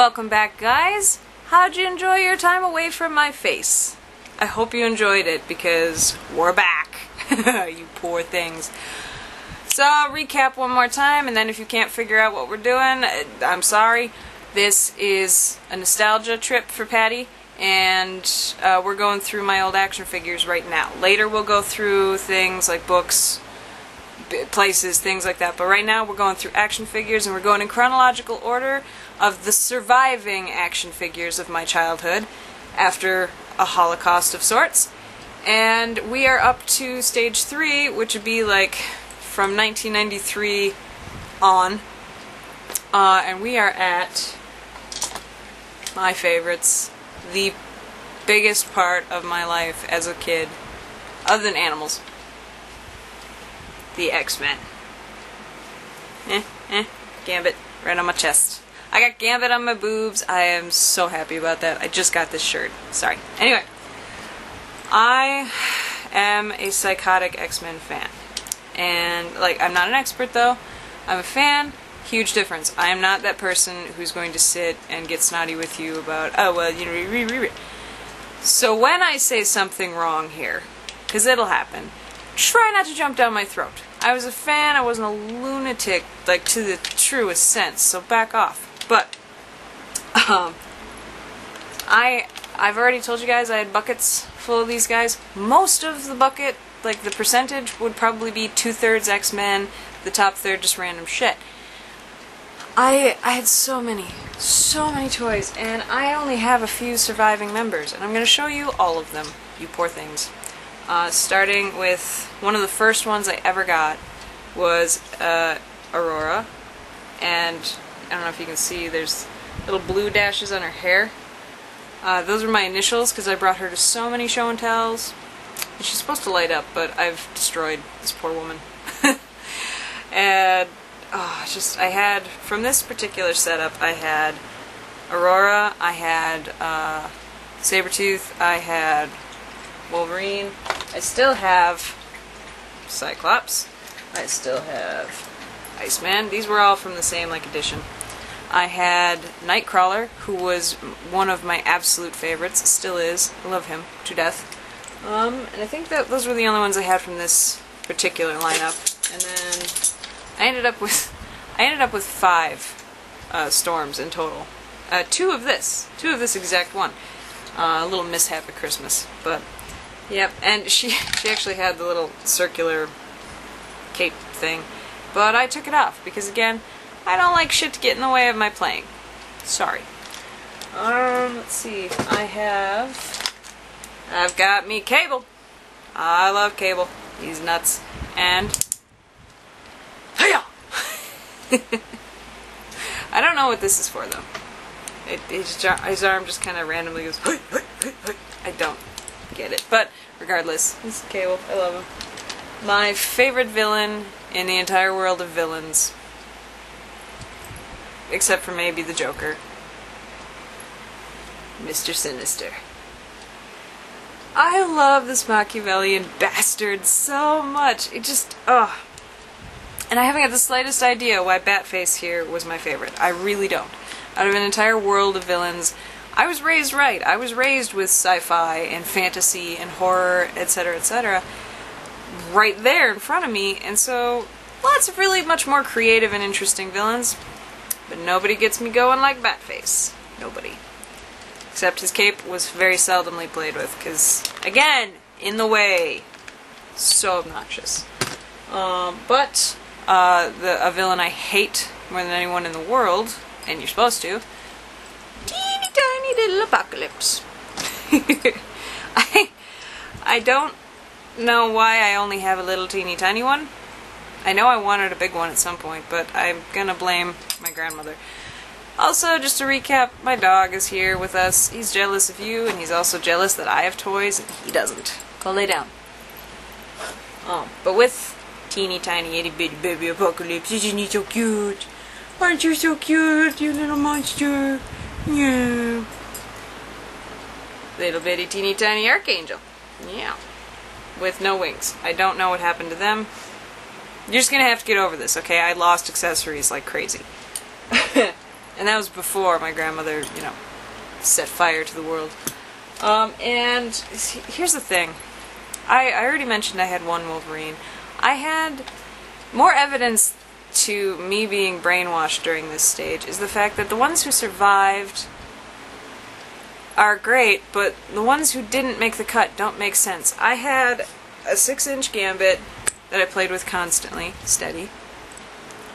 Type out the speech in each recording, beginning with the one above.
Welcome back, guys. How'd you enjoy your time away from my face? I hope you enjoyed it, because we're back. You poor things. So I'll recap one more time, and then if you can't figure out what we're doing, I'm sorry. This is a nostalgia trip for Patty, and we're going through my old action figures right now. Later we'll go through things like books, places, things like that. But right now we're going through action figures, and we're going in chronological order of the surviving action figures of my childhood after a holocaust of sorts. And we are up to stage 3, which would be like from 1993 on. And we are at my favorites, the biggest part of my life as a kid, other than animals. The X-Men. Gambit, right on my chest. I got Gambit on my boobs. I am so happy about that. I just got this shirt. Sorry. Anyway, I am a psychotic X-Men fan. And, like, I'm not an expert, though. I'm a fan. Huge difference. I am not that person who's going to sit and get snotty with you about, oh, well, you know, So when I say something wrong here, because it'll happen, try not to jump down my throat. I was a fan, I wasn't a lunatic, like, to the truest sense, so back off. But, I've already told you guys I had buckets full of these guys. Most of the bucket, like, the percentage would probably be 2/3 X-Men, the top third just random shit. I had so many toys, and I only have a few surviving members, and I'm going to show you all of them, you poor things. Starting with one of the first ones I ever got was Ororo, and I don't know if you can see, there's little blue dashes on her hair. Those were my initials because I brought her to so many show and tells. And she's supposed to light up, but I've destroyed this poor woman. And I had, from this particular setup, I had Aurora, I had Sabretooth, I had Wolverine, I still have Cyclops, I still have Iceman. These were all from the same, like, edition. I had Nightcrawler, who was one of my absolute favorites, still is. I love him to death. And I think that those were the only ones I had from this particular lineup. And then I ended up with 5 Storms in total. Two of this exact one. A little mishap at Christmas, but yep. And she actually had the little circular cape thing, but I took it off because, again, I don't like shit to get in the way of my playing. Sorry. Let's see. I've got me Cable. I love Cable. He's nuts. And hiya! I don't know what this is for, though. His arm just kind of randomly goes, hey, hey, hey, hey. I don't get it. But regardless, this is Cable. I love him. My favorite villain in the entire world of villains, except for maybe the Joker, Mr. Sinister. I love this Machiavellian bastard so much. It just, And I haven't got the slightest idea why Batface here was my favorite. I really don't. Out of an entire world of villains, I was raised right. I was raised with sci-fi and fantasy and horror, etc., etc., right there in front of me, and so lots of really much more creative and interesting villains, but nobody gets me going like Batface. Nobody. Except his cape was very seldomly played with, because, again, in the way. So obnoxious. But a villain I hate more than anyone in the world, and you're supposed to, teeny tiny little Apocalypse. I don't know why I only have a little teeny tiny one. I know I wanted a big one at some point, but I'm gonna blame my grandmother. Also, just to recap, my dog is here with us. He's jealous of you, and he's also jealous that I have toys, and he doesn't. Go lay down. But with teeny tiny itty bitty baby Apocalypse, isn't he so cute? Aren't you so cute, you little monster? Yeah. Little bitty teeny tiny Archangel. Yeah. With no wings. I don't know what happened to them. You're just gonna have to get over this, okay? I lost accessories like crazy. And that was before my grandmother, you know, set fire to the world. And here's the thing. I already mentioned I had one Wolverine. I had more evidence to me being brainwashed during this stage is the fact that the ones who survived are great, but the ones who didn't make the cut don't make sense. I had a 6-inch Gambit that I played with constantly, steady.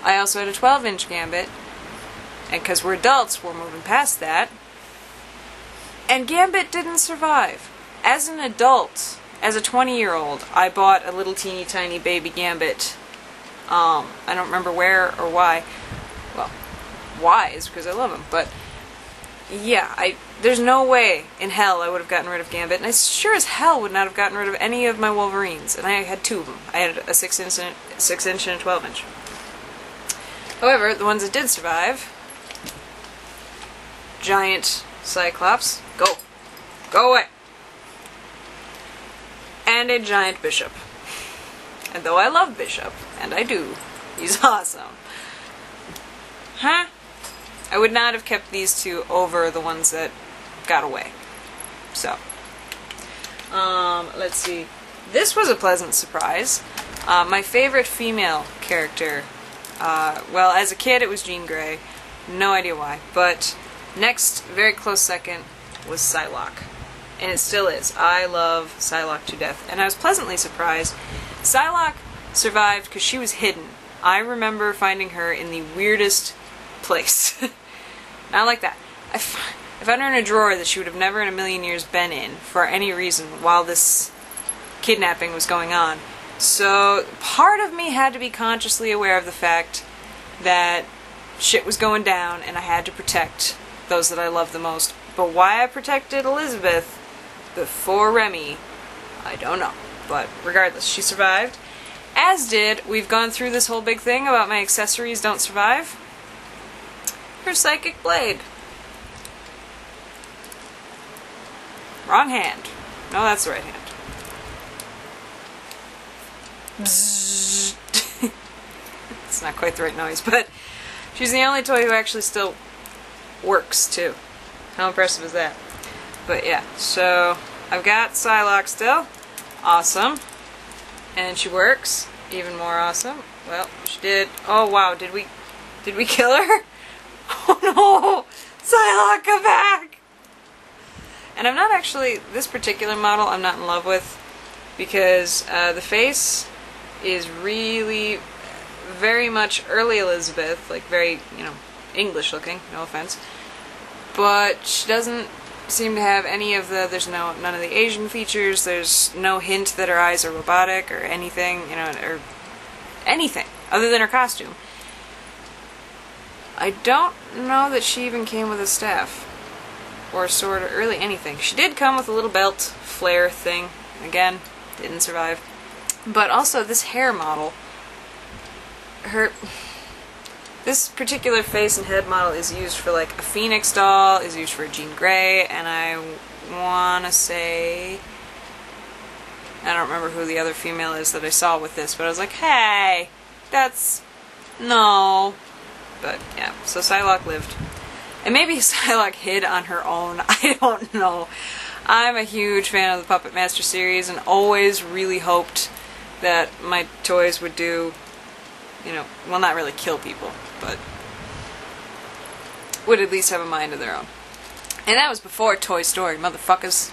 I also had a 12-inch Gambit, and because we're adults, we're moving past that. And Gambit didn't survive. As an adult, as a 20-year-old, I bought a little teeny tiny baby Gambit. I don't remember where or why. Well, why is because I love him, but yeah, there's no way in hell I would have gotten rid of Gambit, and I sure as hell would not have gotten rid of any of my Wolverines, and I had 2 of them. I had a 6-inch and a 12-inch. However, the ones that did survive, giant Cyclops, go away, and a giant Bishop. And though I love Bishop, and I do, he's awesome. Huh? I would not have kept these 2 over the ones that got away. So, let's see. This was a pleasant surprise. My favorite female character, well, as a kid it was Jean Grey. No idea why. But next, very close second, was Psylocke. And it still is. I love Psylocke to death. And I was pleasantly surprised. Psylocke survived because she was hidden. I remember finding her in the weirdest place. Not like that. I found her in a drawer that she would have never in a million years been in for any reason while this kidnapping was going on. So part of me had to be consciously aware of the fact that shit was going down and I had to protect those that I love the most. But why I protected Elizabeth before Remy, I don't know. But regardless, she survived. As did, we've gone through this whole big thing about my accessories don't survive. Her Psychic Blade. Wrong hand. No, that's the right hand. Bzzz. It's not quite the right noise, but she's the only toy who actually still works, too. How impressive is that? But yeah, so I've got Psylocke still. Awesome. And she works. Even more awesome. Well, she did. Oh wow, did we kill her? Oh no! Psylocke, come back! And I'm not actually, this particular model I'm not in love with because the face is really very much early Elizabeth, like very, you know, English looking, no offense. But she doesn't seem to have any of the, none of the Asian features, there's no hint that her eyes are robotic or anything, you know, or anything other than her costume. I don't know that she even came with a staff or a sword or really anything. She did come with a little belt flare thing. Again, didn't survive. But also this hair model, this particular face and head model is used for like a Phoenix doll, is used for a Jean Grey, and I want to say, I don't remember who the other female is that I saw with this, but I was like, hey, that's, no. But yeah, so Psylocke lived. And maybe Psylocke hid on her own, I don't know. I'm a huge fan of the Puppet Master series and always really hoped that my toys would do, you know, well, not really kill people, but would at least have a mind of their own. And that was before Toy Story, motherfuckers.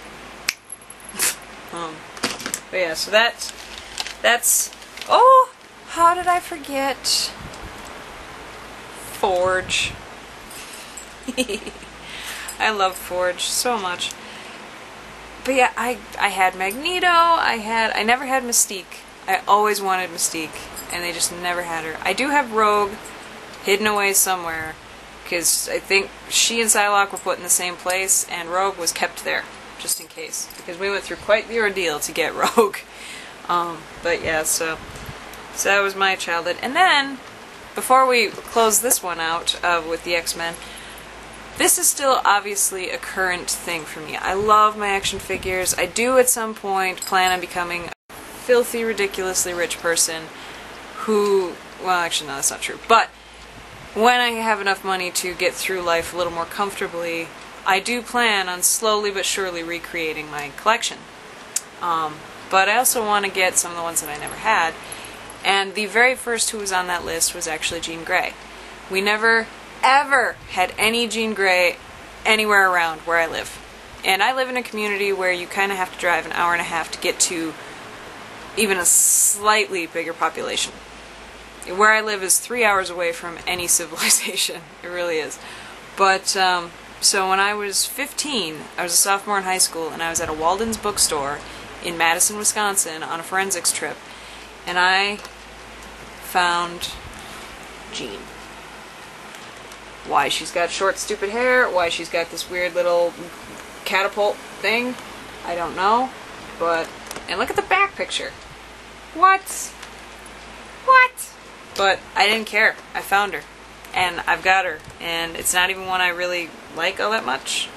But yeah, so that's, oh, how did I forget? Forge. I love Forge so much. But yeah, I had Magneto, I never had Mystique. I always wanted Mystique, and they just never had her. I do have Rogue hidden away somewhere, because I think she and Psylocke were put in the same place, and Rogue was kept there, just in case. Because we went through quite the ordeal to get Rogue. But yeah, so that was my childhood. And then, before we close this one out with the X-Men, this is still obviously a current thing for me. I love my action figures. I do at some point plan on becoming a filthy, ridiculously rich person who, well, actually no, that's not true, but when I have enough money to get through life a little more comfortably, I do plan on slowly but surely recreating my collection. But I also want to get some of the ones that I never had. And the very first who was on that list was actually Jean Grey. We never, ever had any Jean Grey anywhere around where I live. And I live in a community where you kind of have to drive an hour and a half to get to even a slightly bigger population. Where I live is 3 hours away from any civilization. It really is. But, so when I was 15, I was a sophomore in high school, and I was at a Walden's bookstore in Madison, Wisconsin on a forensics trip, and I found Jean. Why she's got short, stupid hair, why she's got this weird little catapult thing, I don't know, but, and look at the back picture. What? What? But I didn't care. I found her. And I've got her. And it's not even one I really like all that much.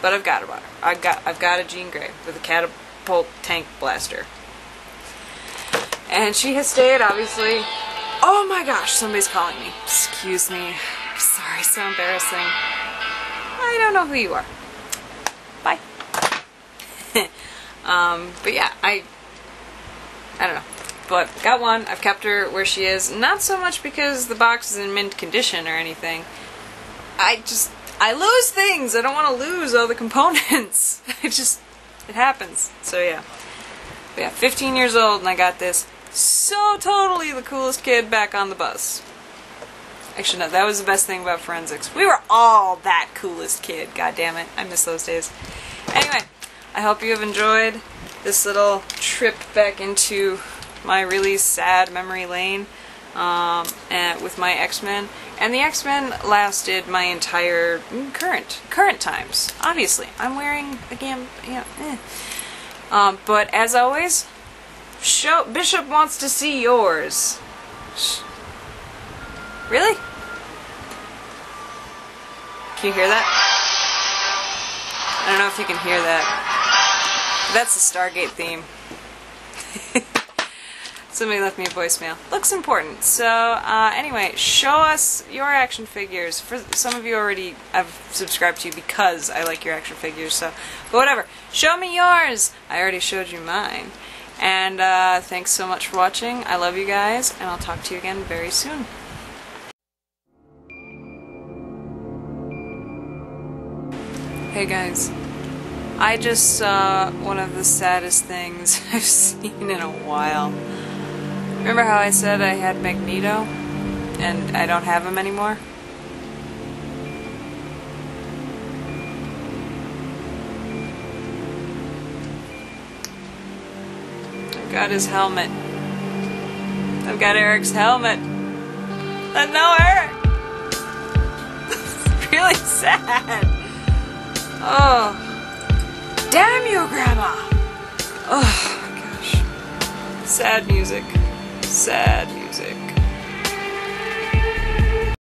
But I've got her. I've got a Jean Grey with a catapult tank blaster. And she has stayed, obviously. Oh my gosh, somebody's calling me. Excuse me. I'm sorry, so embarrassing. I don't know who you are. Bye. But yeah, I don't know. But got one. I've kept her where she is. Not so much because the box is in mint condition or anything. I lose things. I don't want to lose all the components. It happens. So yeah. But yeah, 15 years old and I got this. So totally the coolest kid back on the bus. Actually, no, that was the best thing about forensics. We were all that coolest kid. God damn it. I miss those days. Anyway, I hope you have enjoyed this little trip back into my really sad memory lane and with my X-Men. And the X-Men lasted my entire current times. Obviously, I'm wearing again, but as always, Bishop wants to see yours. Really? Can you hear that? I don't know if you can hear that. That's the Stargate theme. Somebody left me a voicemail. Looks important. So, anyway, show us your action figures. For some of you already, I've subscribed to you because I like your action figures, so, but whatever. Show me yours! I already showed you mine. And, thanks so much for watching. I love you guys, and I'll talk to you again very soon. Hey guys. I just saw one of the saddest things I've seen in a while. Remember how I said I had Magneto, and I don't have him anymore? I've got his helmet. I've got Eric's helmet. And no Eric! It's really sad. Oh. Damn you, Grandma! Oh my gosh. Sad music. Sad